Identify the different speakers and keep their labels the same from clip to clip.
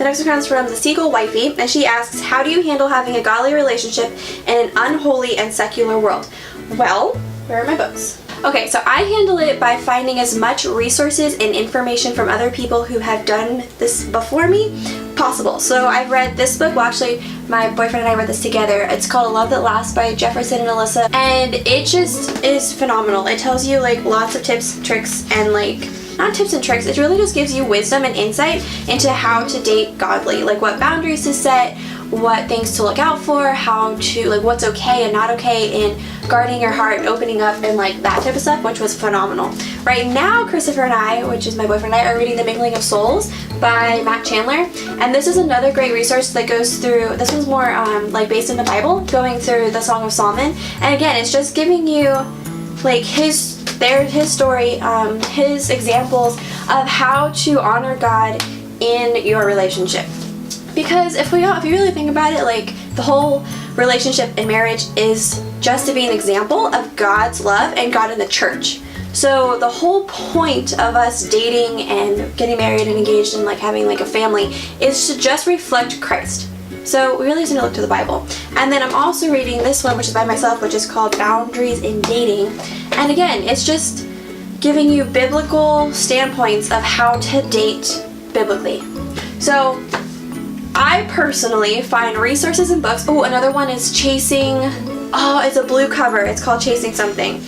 Speaker 1: next one comes from the Seagull Wifey, and she asks, how do you handle having a godly relationship in an unholy and secular world? Well, where are my books? Okay, so I handle it by finding as much resources and information from other people who have done this before me possible. So I've read this book, well actually my boyfriend and I read this together. It's called A Love That Lasts by Jefferson and Alyssa, and it just is phenomenal. It tells you like lots of tips, tricks, and like, not tips and tricks, it really just gives you wisdom and insight into how to date godly, like what boundaries to set, what things to look out for, how to, like what's okay and not okay in guarding your heart and opening up and like that type of stuff, which was phenomenal. Right now, Christopher and I, which is my boyfriend and I, are reading The Mingling of Souls by Matt Chandler, and this is another great resource that goes through, this one's more like based in the Bible, going through the Song of Solomon, and again, it's just giving you like his story, his examples of how to honor God in your relationship. Because if you really think about it, like the whole relationship in marriage is just to be an example of God's love and God in the church. So the whole point of us dating and getting married and engaged and like having like a family is to just reflect Christ. So we really just need to look to the Bible. And then I'm also reading this one, which is by myself, which is called Boundaries in Dating. And again, it's just giving you biblical standpoints of how to date biblically. So I personally find resources in books. Oh, another one is Chasing, it's a blue cover. It's called Chasing Something.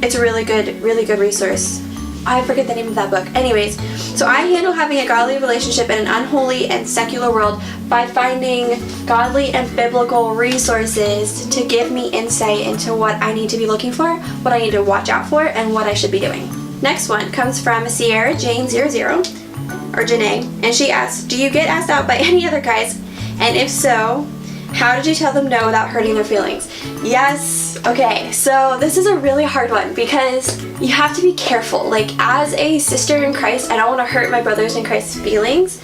Speaker 1: It's a really good resource. I forget the name of that book. Anyways, so I handle having a godly relationship in an unholy and secular world by finding godly and biblical resources to give me insight into what I need to be looking for, what I need to watch out for, and what I should be doing. Next one comes from Sierra Jane 00, or Janae, and she asks, do you get asked out by any other guys? And if so, how did you tell them no without hurting their feelings? Yes, okay, so this is a really hard one because you have to be careful. Like, as a sister in Christ, I don't want to hurt my brothers in Christ's feelings,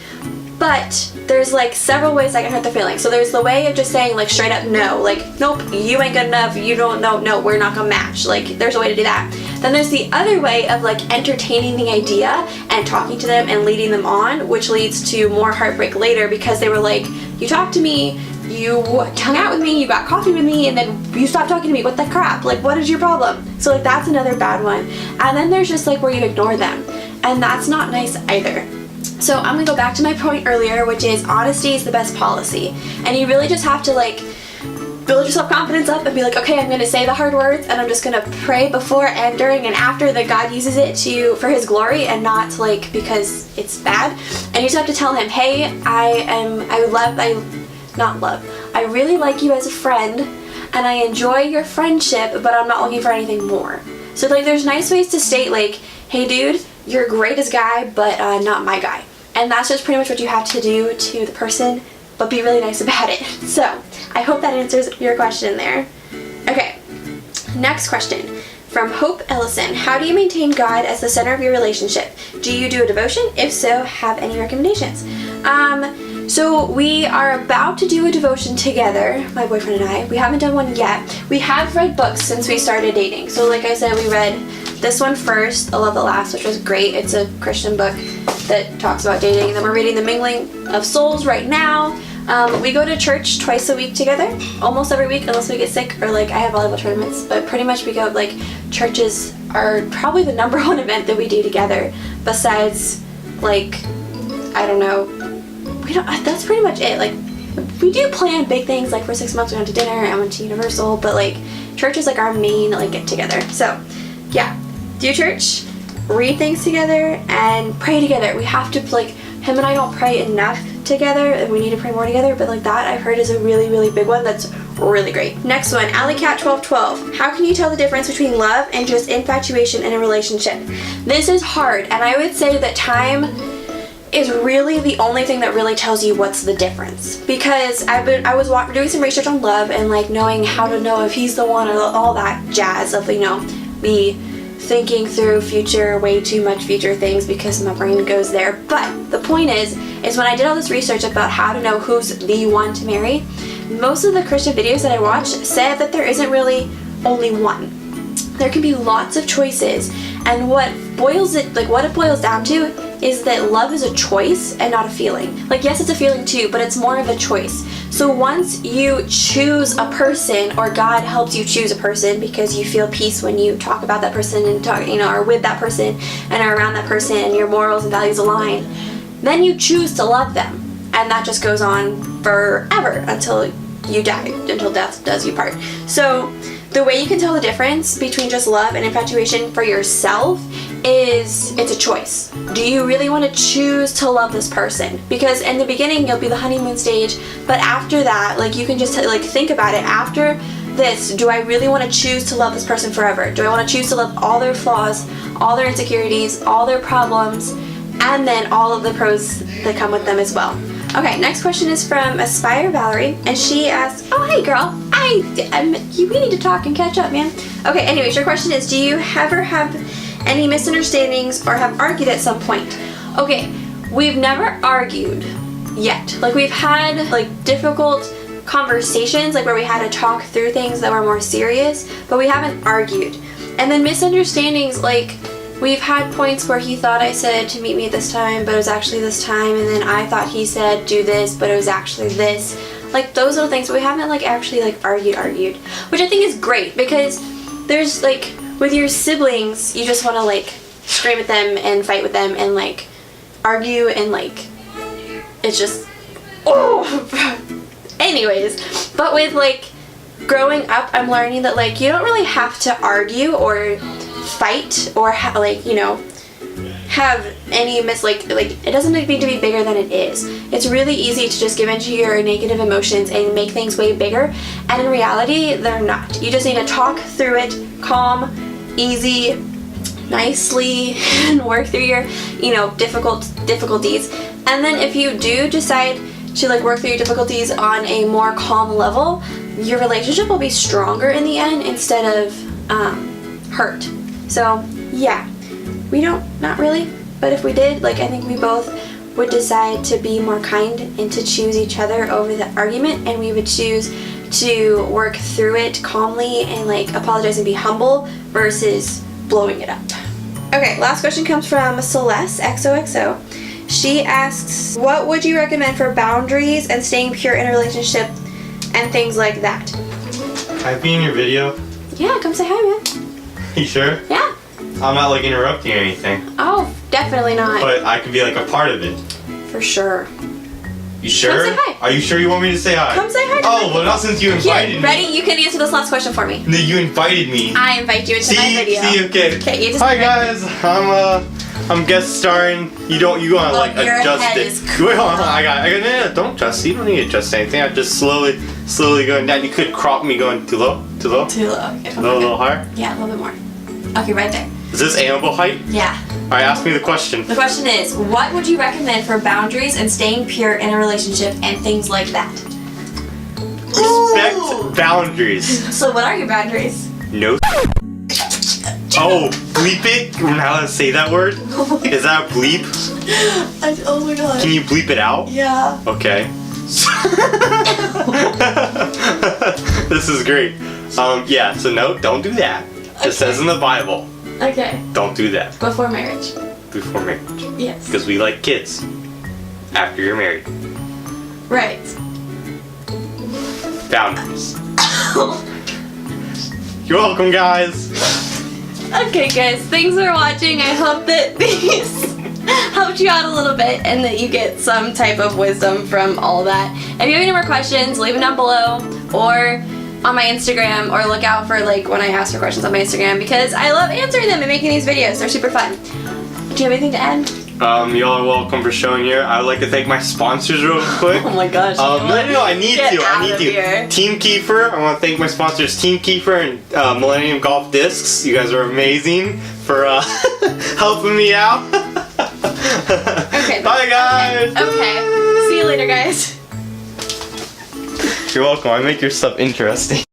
Speaker 1: but there's like several ways I can hurt their feelings. So there's the way of just saying like straight up no, like nope, you ain't good enough, you don't know, no, we're not gonna match. Like, there's a way to do that. Then there's the other way of like entertaining the idea and talking to them and leading them on, which leads to more heartbreak later because they were like, you talked to me, you hung out with me, you got coffee with me, and then you stopped talking to me. What the crap? Like, what is your problem? So like that's another bad one. And then there's just like where you ignore them, and that's not nice either. So I'm gonna go back to my point earlier, which is honesty is the best policy. And you really just have to like build your self-confidence up and be like, okay, I'm gonna say the hard words and I'm just gonna pray before and during and after that God uses it for his glory and not like because it's bad. And you just have to tell him, hey, I really like you as a friend and I enjoy your friendship, but I'm not looking for anything more. So like there's nice ways to state like, hey dude, you're great as a guy, but not my guy. And that's just pretty much what you have to do to the person, but be really nice about it. So I hope that answers your question there. Okay, next question from Hope Ellison. How do you maintain God as the center of your relationship? Do you do a devotion? If so, have any recommendations? So we are about to do a devotion together, my boyfriend and I. We haven't done one yet. We have read books since we started dating. So like I said, we read this one first, A Love That Lasts, which was great. It's a Christian book that talks about dating. And then we're reading The Mingling of Souls right now. We go to church twice a week together, almost every week, unless we get sick or like I have volleyball tournaments. But pretty much we go, like, churches are probably the number one event that we do together. Besides, like, I don't know, that's pretty much it. Like, we do plan big things, like for 6 months we went to dinner and went to Universal, but like church is like our main like get together. So yeah, do church, read things together, and pray together. We have to, like, him and I don't pray enough together and we need to pray more together, but like that I've heard is a really, really big one that's really great. Next one, AlleyCat1212. How can you tell the difference between love and just infatuation in a relationship? This is hard, and I would say that time is really the only thing that really tells you what's the difference. Because I was doing some research on love and like knowing how to know if he's the one or all that jazz of, you know, me thinking through way too much future things because my brain goes there. But the point is when I did all this research about how to know who's the one to marry, most of the Christian videos that I watched said that there isn't really only one. There can be lots of choices, and what it boils down to is that love is a choice and not a feeling. Like, yes, it's a feeling too, but it's more of a choice. So once you choose a person, or God helps you choose a person because you feel peace when you talk about that person and talk, you know, are with that person and are around that person and your morals and values align, then you choose to love them. And that just goes on forever until you die, until death does you part. So the way you can tell the difference between just love and infatuation for yourself is it's a choice. Do you really want to choose to love this person? Because in the beginning you'll be the honeymoon stage, but after that, like, you can just like think about it. After this, do I really want to choose to love this person forever? Do I want to choose to love all their flaws, all their insecurities, all their problems, and then all of the pros that come with them as well? Okay, next question is from Aspire Valerie, and she asks, oh, hey girl, we need to talk and catch up, man. Okay, anyways, your question is, do you ever have any misunderstandings or have argued at some point? Okay, we've never argued yet. Like, we've had like difficult conversations, like where we had to talk through things that were more serious, but we haven't argued. And then misunderstandings, like, we've had points where he thought I said to meet me this time, but it was actually this time, and then I thought he said do this, but it was actually this. Like, those little things, but we haven't like actually like argued, which I think is great, because there's like, with your siblings, you just want to like scream at them and fight with them and like argue, and like, it's just, oh. Anyways, but with like growing up, I'm learning that like you don't really have to argue or fight or like, you know, have any like it doesn't need to be bigger than it is. It's really easy to just give into your negative emotions and make things way bigger, and in reality they're not. You just need to talk through it, calm, easy, nicely, and work through your, you know, difficulties. And then if you do decide to like work through your difficulties on a more calm level, your relationship will be stronger in the end instead of hurt. So yeah, we don't, not really, but if we did, like, I think we both would decide to be more kind and to choose each other over the argument, and we would choose to work through it calmly and like apologize and be humble versus blowing it up. Okay, last question comes from Celeste XOXO. She asks, what would you recommend for boundaries and staying pure in a relationship and things like that?
Speaker 2: Can I be in your video?
Speaker 1: Yeah, come say hi, man.
Speaker 2: You sure?
Speaker 1: Yeah.
Speaker 2: I'm not like interrupting or anything.
Speaker 1: Oh, definitely not.
Speaker 2: But I could be like a part of it.
Speaker 1: For sure.
Speaker 2: You sure?
Speaker 1: Come say hi.
Speaker 2: Are you sure you want me to say hi?
Speaker 1: Come say hi to
Speaker 2: Oh,
Speaker 1: me.
Speaker 2: well, not since you invited me.
Speaker 1: Ready? You can answer this last question for me.
Speaker 2: No, you invited me.
Speaker 1: I invite you into my video.
Speaker 2: Okay.
Speaker 1: Okay, you just.
Speaker 2: Hi guys, I'm guest starring. You wanna like adjust it. Wait, hold on, I got no, don't adjust. You don't need to adjust anything. I'm just slowly going down. You could crop me going too low.
Speaker 1: Too low. Okay.
Speaker 2: A little higher.
Speaker 1: Yeah, a little bit more. Okay, right there.
Speaker 2: Is this Annabelle height?
Speaker 1: Yeah.
Speaker 2: Alright, ask me the question.
Speaker 1: The question is, what would you recommend for boundaries and staying pure in a relationship and things like that?
Speaker 2: Respect boundaries.
Speaker 1: So what are your boundaries?
Speaker 2: No. Oh, bleep it? We're not allowed to say that word? Is that a bleep?
Speaker 1: Oh my god.
Speaker 2: Can you bleep it out?
Speaker 1: Yeah.
Speaker 2: Okay. This is great. Yeah, so no, don't do that. It says in the Bible.
Speaker 1: Okay.
Speaker 2: Don't do that.
Speaker 1: Before marriage.
Speaker 2: Before marriage.
Speaker 1: Yes.
Speaker 2: Because we like kids. After you're married.
Speaker 1: Right.
Speaker 2: Boundaries. You're welcome, guys.
Speaker 1: Okay, guys, thanks for watching. I hope that these helped you out a little bit and that you get some type of wisdom from all that. If you have any more questions, leave them down below or on my Instagram, or look out for like when I ask for questions on my Instagram, because I love answering them and making these videos. They're super fun. Do you have anything to add?
Speaker 2: Y'all are welcome for showing here. I would like to thank my sponsors real quick.
Speaker 1: Oh my gosh.
Speaker 2: No, I need to.
Speaker 1: Here.
Speaker 2: Team Kiefer. I want to thank my sponsors, Team Kiefer and Millennium Golf Discs. You guys are amazing for helping me out.
Speaker 1: Okay.
Speaker 2: Bye, guys.
Speaker 1: Okay. See you later, guys.
Speaker 2: You're welcome. I make your stuff interesting.